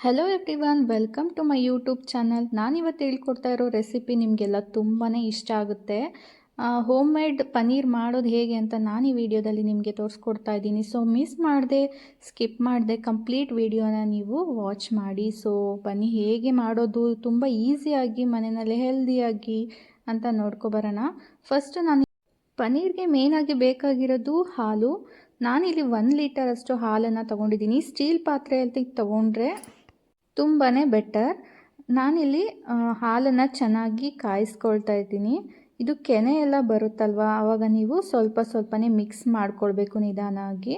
Hello everyone, welcome to my YouTube channel. ನಾನಿವತ್ತು ಹೇಳ್ಕೊಡ್ತಾ ಇರೋ ರೆಸಿಪಿ ನಿಮಗೆಲ್ಲ ತುಂಬಾ ಇಷ್ಟ ಆಗುತ್ತೆ. ಹೋಮ್ ಮೇಡ್ ಪನ್ನೀರ್ ಮಾಡೋದು ಹೇಗೆ ಅಂತ ನಾನು ಈ ವಿಡಿಯೋದಲ್ಲಿ ನಿಮಗೆ ತೋರಿಸ್ಕೊಡ್ತಾ ಇದ್ದೀನಿ. ಸೊ ಮಿಸ್ ಮಾಡದೆ, ಸ್ಕಿಪ್ ಮಾಡದೆ ಕಂಪ್ಲೀಟ್ ವಿಡಿಯೋನ ನೀವು ವಾಚ್ ಮಾಡಿ. ಸೊ ಬನ್ನಿ ಹೇಗೆ ಮಾಡೋದು ತುಂಬ ಈಸಿಯಾಗಿ ಮನೆಯಲ್ಲೇ ಹೆಲ್ದಿಯಾಗಿ ಅಂತ ನೋಡ್ಕೊಬರೋಣ. ಫಸ್ಟ್ ನಾನು ಪನ್ನೀರ್ಗೆ ಮೇಯ್ನಾಗಿ ಬೇಕಾಗಿರೋದು ಹಾಲು. ನಾನಿಲ್ಲಿ 1 ಲೀಟರಷ್ಟು ಹಾಲನ್ನು ತೊಗೊಂಡಿದ್ದೀನಿ. ಸ್ಟೀಲ್ ಪಾತ್ರೆಯಲ್ಲಿ ತೊಗೊಂಡ್ರೆ ತುಂಬಾ ಬೆಟರ್. ನಾನಿಲ್ಲಿ ಹಾಲನ್ನು ಚೆನ್ನಾಗಿ ಕಾಯಿಸ್ಕೊಳ್ತಾ ಇದ್ದೀನಿ. ಇದು ಕೆನೆ ಎಲ್ಲ ಬರುತ್ತಲ್ವ, ಆವಾಗ ನೀವು ಸ್ವಲ್ಪ ಸ್ವಲ್ಪನೇ ಮಿಕ್ಸ್ ಮಾಡ್ಕೊಳ್ಬೇಕು ನಿಧಾನವಾಗಿ.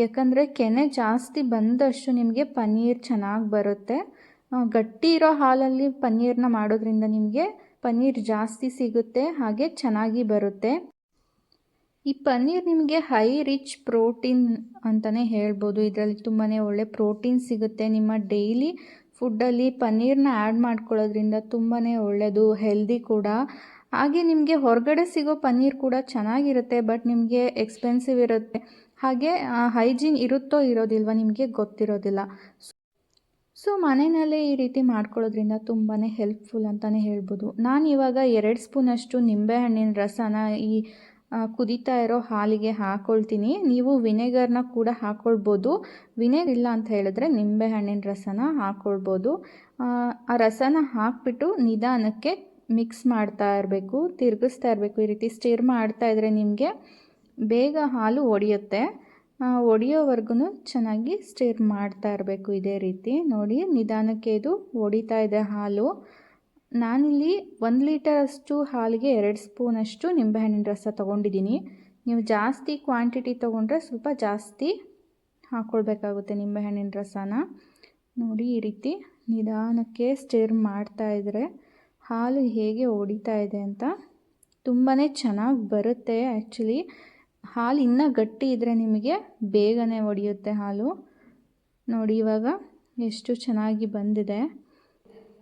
ಯಾಕಂದರೆ ಕೆನೆ ಜಾಸ್ತಿ ಬಂದಷ್ಟು ನಿಮಗೆ ಪನ್ನೀರ್ ಚೆನ್ನಾಗಿ ಬರುತ್ತೆ. ಗಟ್ಟಿ ಇರೋ ಹಾಲಲ್ಲಿ ಪನ್ನೀರನ್ನ ಮಾಡೋದ್ರಿಂದ ನಿಮಗೆ ಪನ್ನೀರ್ ಜಾಸ್ತಿ ಸಿಗುತ್ತೆ, ಹಾಗೆ ಚೆನ್ನಾಗಿ ಬರುತ್ತೆ. ಈ ಪನ್ನೀರ್ ನಿಮಗೆ ಹೈ ರಿಚ್ ಪ್ರೋಟೀನ್ ಅಂತಲೇ ಹೇಳ್ಬೋದು. ಇದರಲ್ಲಿ ತುಂಬಾ ಒಳ್ಳೆ ಪ್ರೋಟೀನ್ ಸಿಗುತ್ತೆ. ನಿಮ್ಮ ಡೈಲಿ ಫುಡ್ಡಲ್ಲಿ ಪನ್ನೀರನ್ನ ಆ್ಯಡ್ ಮಾಡ್ಕೊಳ್ಳೋದ್ರಿಂದ ತುಂಬಾ ಒಳ್ಳೆಯದು, ಹೆಲ್ದಿ ಕೂಡ. ಹಾಗೆ ನಿಮಗೆ ಹೊರಗಡೆ ಸಿಗೋ ಪನ್ನೀರ್ ಕೂಡ ಚೆನ್ನಾಗಿರುತ್ತೆ, ಬಟ್ ನಿಮಗೆ ಎಕ್ಸ್ಪೆನ್ಸಿವ್ ಇರುತ್ತೆ. ಹಾಗೆ ಹೈಜೀನ್ ಇರುತ್ತೋ ಇರೋದಿಲ್ವ ನಿಮಗೆ ಗೊತ್ತಿರೋದಿಲ್ಲ. ಸೊ ಮನೆಯಲ್ಲೇ ಈ ರೀತಿ ಮಾಡ್ಕೊಳ್ಳೋದ್ರಿಂದ ತುಂಬಾ ಹೆಲ್ಪ್ಫುಲ್ ಅಂತಲೇ ಹೇಳ್ಬೋದು. ನಾನು ಇವಾಗ 2 ಸ್ಪೂನಷ್ಟು ನಿಂಬೆಹಣ್ಣಿನ ರಸನ ಈ ಕುದೀತಾ ಇರೋ ಹಾಲಿಗೆ ಹಾಕ್ಕೊಳ್ತೀನಿ. ನೀವು ವಿನೆಗರ್ನ ಕೂಡ ಹಾಕ್ಕೊಳ್ಬೋದು. ವಿನೆಗರ್ ಇಲ್ಲ ಅಂತ ಹೇಳಿದ್ರೆ ನಿಂಬೆಹಣ್ಣಿನ ರಸನ ಹಾಕ್ಕೊಳ್ಬೋದು. ಆ ರಸನ ಹಾಕ್ಬಿಟ್ಟು ನಿಧಾನಕ್ಕೆ ಮಿಕ್ಸ್ ಮಾಡ್ತಾ ಇರಬೇಕು, ತಿರುಗಿಸ್ತಾ ಇರಬೇಕು. ಈ ರೀತಿ ಸ್ಟಿರ್ ಮಾಡ್ತಾ ಇದ್ದರೆ ನಿಮಗೆ ಬೇಗ ಹಾಲು ಒಡೆಯುತ್ತೆ. ಒಡೆಯೋವರೆಗೂ ಚೆನ್ನಾಗಿ ಸ್ಟಿರ್ ಮಾಡ್ತಾ ಇರಬೇಕು. ಇದೇ ರೀತಿ ನೋಡಿ, ನಿಧಾನಕ್ಕೆ ಇದು ಒಡಿತಾ ಇದೆ ಹಾಲು. ನಾನಿಲ್ಲಿ 1 ಲೀಟರಷ್ಟು ಹಾಲಿಗೆ 2 ಸ್ಪೂನಷ್ಟು ನಿಂಬೆಹಣ್ಣಿನ ರಸ ತೊಗೊಂಡಿದ್ದೀನಿ. ನೀವು ಜಾಸ್ತಿ ಕ್ವಾಂಟಿಟಿ ತೊಗೊಂಡ್ರೆ ಸ್ವಲ್ಪ ಜಾಸ್ತಿ ಹಾಕ್ಕೊಳ್ಬೇಕಾಗುತ್ತೆ ನಿಂಬೆಹಣ್ಣಿನ ರಸನ. ನೋಡಿ, ಈ ರೀತಿ ನಿಧಾನಕ್ಕೆ ಸ್ಟಿರ್ ಮಾಡ್ತಾ ಇದ್ದರೆ ಹಾಲು ಹೇಗೆ ಒಡಿತಾ ಇದೆ ಅಂತ ತುಂಬಾ ಚೆನ್ನಾಗಿ ಬರುತ್ತೆ. ಆ್ಯಕ್ಚುಲಿ ಹಾಲು ಇನ್ನೂ ಗಟ್ಟಿ ಇದ್ದರೆ ನಿಮಗೆ ಬೇಗನೆ ಒಡೆಯುತ್ತೆ ಹಾಲು. ನೋಡಿ ಇವಾಗ ಎಷ್ಟು ಚೆನ್ನಾಗಿ ಬಂದಿದೆ.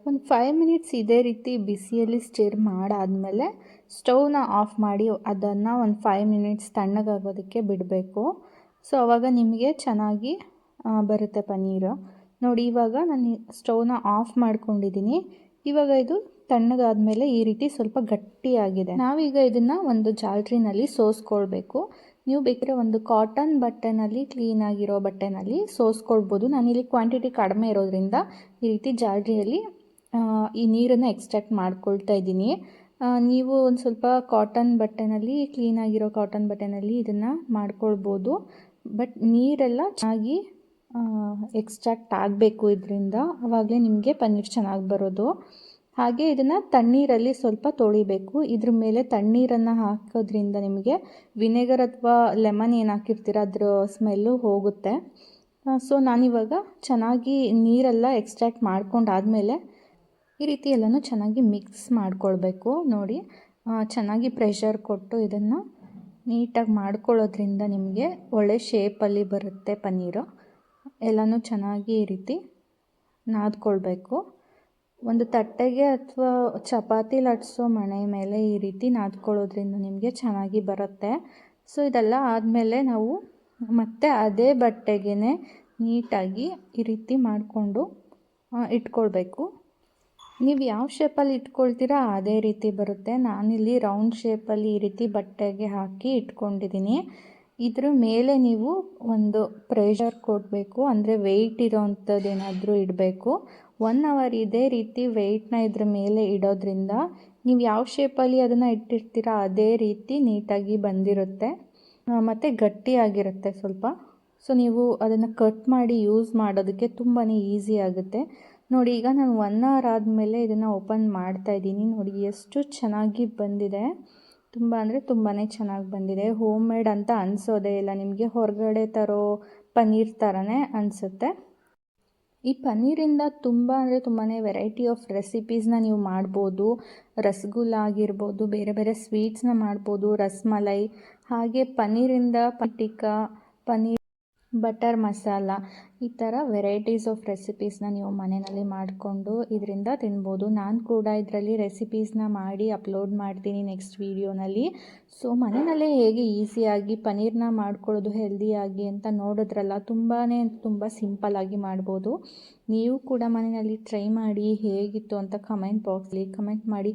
ಒಂದು 5 ಮಿನಿಟ್ಸ್ ಇದೇ ರೀತಿ ಬಿಸಿಯಲ್ಲಿ ಸ್ಟಿರ್ ಮಾಡಾದಮೇಲೆ ಸ್ಟವ್ನ ಆಫ್ ಮಾಡಿ ಅದನ್ನು ಒಂದು 5 ಮಿನಿಟ್ಸ್ ತಣ್ಣಗಾಗೋದಕ್ಕೆ ಬಿಡಬೇಕು. ಸೊ ಆವಾಗ ನಿಮಗೆ ಚೆನ್ನಾಗಿ ಬರುತ್ತೆ ಪನ್ನೀರು. ನೋಡಿ ಇವಾಗ ನಾನು ಸ್ಟವ್ನ ಆಫ್ ಮಾಡ್ಕೊಂಡಿದ್ದೀನಿ. ಇವಾಗ ಇದು ತಣ್ಣಗಾದ್ಮೇಲೆ ಈ ರೀತಿ ಸ್ವಲ್ಪ ಗಟ್ಟಿಯಾಗಿದೆ. ನಾವೀಗ ಇದನ್ನು ಒಂದು ಜಾಲ್ರಿನಲ್ಲಿ ಸೋಸ್ಕೊಳ್ಬೇಕು. ನೀವು ಬೇಕಿದ್ರೆ ಒಂದು ಕಾಟನ್ ಬಟ್ಟೆನಲ್ಲಿ, ಕ್ಲೀನಾಗಿರೋ ಬಟ್ಟೆನಲ್ಲಿ ಸೋಸ್ಕೊಳ್ಬೋದು. ನಾನಿಲ್ಲಿ ಕ್ವಾಂಟಿಟಿ ಕಡಿಮೆ ಇರೋದ್ರಿಂದ ಈ ರೀತಿ ಜಾಲ್ರಿಯಲ್ಲಿ ಈ ನೀರನ್ನು ಎಕ್ಸ್ಟ್ರಾಕ್ಟ್ ಮಾಡ್ಕೊಳ್ತಾ ಇದ್ದೀನಿ. ನೀವು ಒಂದು ಸ್ವಲ್ಪ ಕಾಟನ್ ಬಟ್ಟೆನಲ್ಲಿ, ಕ್ಲೀನಾಗಿರೋ ಕಾಟನ್ ಬಟ್ಟೆನಲ್ಲಿ ಇದನ್ನು ಮಾಡ್ಕೊಳ್ಬೋದು. ಬಟ್ ನೀರೆಲ್ಲ ಚೆನ್ನಾಗಿ ಎಕ್ಸ್ಟ್ರಾಕ್ಟ್ ಆಗಬೇಕು ಇದರಿಂದ, ಆವಾಗಲೇ ನಿಮಗೆ ಪನ್ನೀರ್ ಚೆನ್ನಾಗಿ ಬರೋದು. ಹಾಗೆ ಇದನ್ನು ತಣ್ಣೀರಲ್ಲಿ ಸ್ವಲ್ಪ ತೊಳಿಬೇಕು. ಇದ್ರ ಮೇಲೆ ತಣ್ಣೀರನ್ನು ಹಾಕೋದ್ರಿಂದ ನಿಮಗೆ ವಿನೆಗರ್ ಅಥವಾ ಲೆಮನ್ ಏನು ಹಾಕಿರ್ತೀರ ಅದರ ಸ್ಮೆಲ್ಲು ಹೋಗುತ್ತೆ. ಸೊ ನಾನಿವಾಗ ಚೆನ್ನಾಗಿ ನೀರೆಲ್ಲ ಎಕ್ಸ್ಟ್ರಾಕ್ಟ್ ಮಾಡ್ಕೊಂಡಾದಮೇಲೆ ಈ ರೀತಿ ಎಲ್ಲನೂ ಚೆನ್ನಾಗಿ ಮಿಕ್ಸ್ ಮಾಡ್ಕೊಳ್ಬೇಕು. ನೋಡಿ, ಚೆನ್ನಾಗಿ ಪ್ರೆಷರ್ ಕೊಟ್ಟು ಇದನ್ನು ನೀಟಾಗಿ ಮಾಡ್ಕೊಳ್ಳೋದ್ರಿಂದ ನಿಮಗೆ ಒಳ್ಳೆ ಶೇಪಲ್ಲಿ ಬರುತ್ತೆ ಪನ್ನೀರು. ಎಲ್ಲನೂ ಚೆನ್ನಾಗಿ ಈ ರೀತಿ ನಾದ್ಕೊಳ್ಬೇಕು. ಒಂದು ತಟ್ಟೆಗೆ ಅಥವಾ ಚಪಾತಿ ಲಟ್ಸೋ ಮಣೆ ಮೇಲೆ ಈ ರೀತಿ ನಾದ್ಕೊಳ್ಳೋದ್ರಿಂದ ನಿಮಗೆ ಚೆನ್ನಾಗಿ ಬರುತ್ತೆ. ಸೊ ಇದೆಲ್ಲ ಆದಮೇಲೆ ನಾವು ಮತ್ತೆ ಅದೇ ಬಟ್ಟೆಗೆ ನೀಟಾಗಿ ಈ ರೀತಿ ಮಾಡಿಕೊಂಡು ಇಟ್ಕೊಳ್ಬೇಕು. ನೀವು ಯಾವ ಶೇಪಲ್ಲಿ ಇಟ್ಕೊಳ್ತೀರಾ ಅದೇ ರೀತಿ ಬರುತ್ತೆ. ನಾನಿಲ್ಲಿ ರೌಂಡ್ ಶೇಪಲ್ಲಿ ಈ ರೀತಿ ಬಟ್ಟೆಗೆ ಹಾಕಿ ಇಟ್ಕೊಂಡಿದ್ದೀನಿ. ಇದ್ರ ಮೇಲೆ ನೀವು ಒಂದು ಪ್ರೆಷರ್ ಕೊಡಬೇಕು, ಅಂದರೆ ವೆಯ್ಟ್ ಇರೋವಂಥದ್ದು ಏನಾದರೂ ಇಡಬೇಕು. 1 ಅವರ್ ಇದೇ ರೀತಿ ವೆಯ್ಟ್ನ ಇದ್ರ ಮೇಲೆ ಇಡೋದ್ರಿಂದ ನೀವು ಯಾವ ಶೇಪಲ್ಲಿ ಅದನ್ನು ಇಟ್ಟಿರ್ತೀರ ಅದೇ ರೀತಿ ನೀಟಾಗಿ ಬಂದಿರುತ್ತೆ ಮತ್ತು ಗಟ್ಟಿಯಾಗಿರುತ್ತೆ ಸ್ವಲ್ಪ. ಸೊ ನೀವು ಅದನ್ನು ಕಟ್ ಮಾಡಿ ಯೂಸ್ ಮಾಡೋದಕ್ಕೆ ತುಂಬಾ ಈಸಿ ಆಗುತ್ತೆ. ನೋಡಿ, ಈಗ ನಾನು 1 ಅವರ್ ಆದಮೇಲೆ ಇದನ್ನು ಓಪನ್ ಮಾಡ್ತಾಯಿದ್ದೀನಿ. ನೋಡಿ ಎಷ್ಟು ಚೆನ್ನಾಗಿ ಬಂದಿದೆ. ತುಂಬ ಅಂದರೆ ತುಂಬಾ ಚೆನ್ನಾಗಿ ಬಂದಿದೆ. ಹೋಮ್ ಮೇಡ್ ಅಂತ ಅನಿಸೋದೇ ಇಲ್ಲ, ನಿಮಗೆ ಹೊರಗಡೆ ತರೋ ಪನ್ನೀರ್ ಥರನೇ ಅನಿಸುತ್ತೆ. ಈ ಪನ್ನೀರಿಂದ ತುಂಬ ಅಂದರೆ ತುಂಬಾ ವೆರೈಟಿ ಆಫ್ ರೆಸಿಪೀಸ್ನ ನೀವು ಮಾಡ್ಬೋದು. ರಸಗುಲ್ಲ ಆಗಿರ್ಬೋದು, ಬೇರೆ ಬೇರೆ ಸ್ವೀಟ್ಸ್ನ ಮಾಡ್ಬೋದು, ರಸಮಲೈ, ಹಾಗೆ ಪನ್ನೀರಿಂದ ಟಿಕ್ಕಾ, ಪನ್ನೀರ್ ಬಟರ್ ಮಸಾಲ, ಈ ಥರ ವೆರೈಟೀಸ್ ಆಫ್ ರೆಸಿಪೀಸ್ನ ನೀವು ಮನೆಯಲ್ಲಿ ಮಾಡಿಕೊಂಡು ಇದರಿಂದ ತಿನ್ಬೋದು. ನಾನು ಕೂಡ ಇದರಲ್ಲಿ ರೆಸಿಪೀಸ್ನ ಮಾಡಿ ಅಪ್ಲೋಡ್ ಮಾಡ್ತೀನಿ ನೆಕ್ಸ್ಟ್ ವೀಡಿಯೋನಲ್ಲಿ. ಸೊ ಮನೆಯಲ್ಲೇ ಹೇಗೆ ಈಸಿಯಾಗಿ ಪನ್ನೀರ್ನ ಮಾಡ್ಕೊಳ್ಳೋದು ಹೆಲ್ದಿಯಾಗಿ ಅಂತ ನೋಡಿದ್ರಲ್ಲ, ತುಂಬ ಸಿಂಪಲ್ಲಾಗಿ ಮಾಡ್ಬೋದು. ನೀವು ಕೂಡ ಮನೆಯಲ್ಲಿ ಟ್ರೈ ಮಾಡಿ ಹೇಗಿತ್ತು ಅಂತ ಕಮೆಂಟ್ ಬಾಕ್ಸಲ್ಲಿ ಕಮೆಂಟ್ ಮಾಡಿ.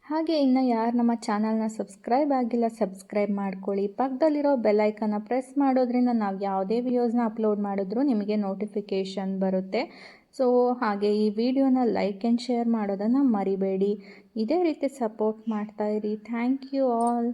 ಹಾಗೆ ಇನ್ನು ಯಾರು ನಮ್ಮ ಚಾನಲ್ನ ಸಬ್ಸ್ಕ್ರೈಬ್ ಆಗಿಲ್ಲ ಸಬ್ಸ್ಕ್ರೈಬ್ ಮಾಡ್ಕೊಳ್ಳಿ. ಪಕ್ಕದಲ್ಲಿರೋ ಬೆಲ್ಲೈಕನ್ನ ಪ್ರೆಸ್ ಮಾಡೋದ್ರಿಂದ ನಾವು ಯಾವುದೇ ವಿಡಿಯೋಸ್ನ ಅಪ್ಲೋಡ್ ಮಾಡಿದ್ರೂ ನಿಮಗೆ ನೋಟಿಫಿಕೇಷನ್ ಬರುತ್ತೆ. ಸೊ ಹಾಗೆ ಈ ವಿಡಿಯೋನ ಲೈಕ್ ಆ್ಯಂಡ್ ಶೇರ್ ಮಾಡೋದನ್ನು ಮರಿಬೇಡಿ. ಇದೇ ರೀತಿ ಸಪೋರ್ಟ್ ಮಾಡ್ತಾಯಿರಿ. Thank you all.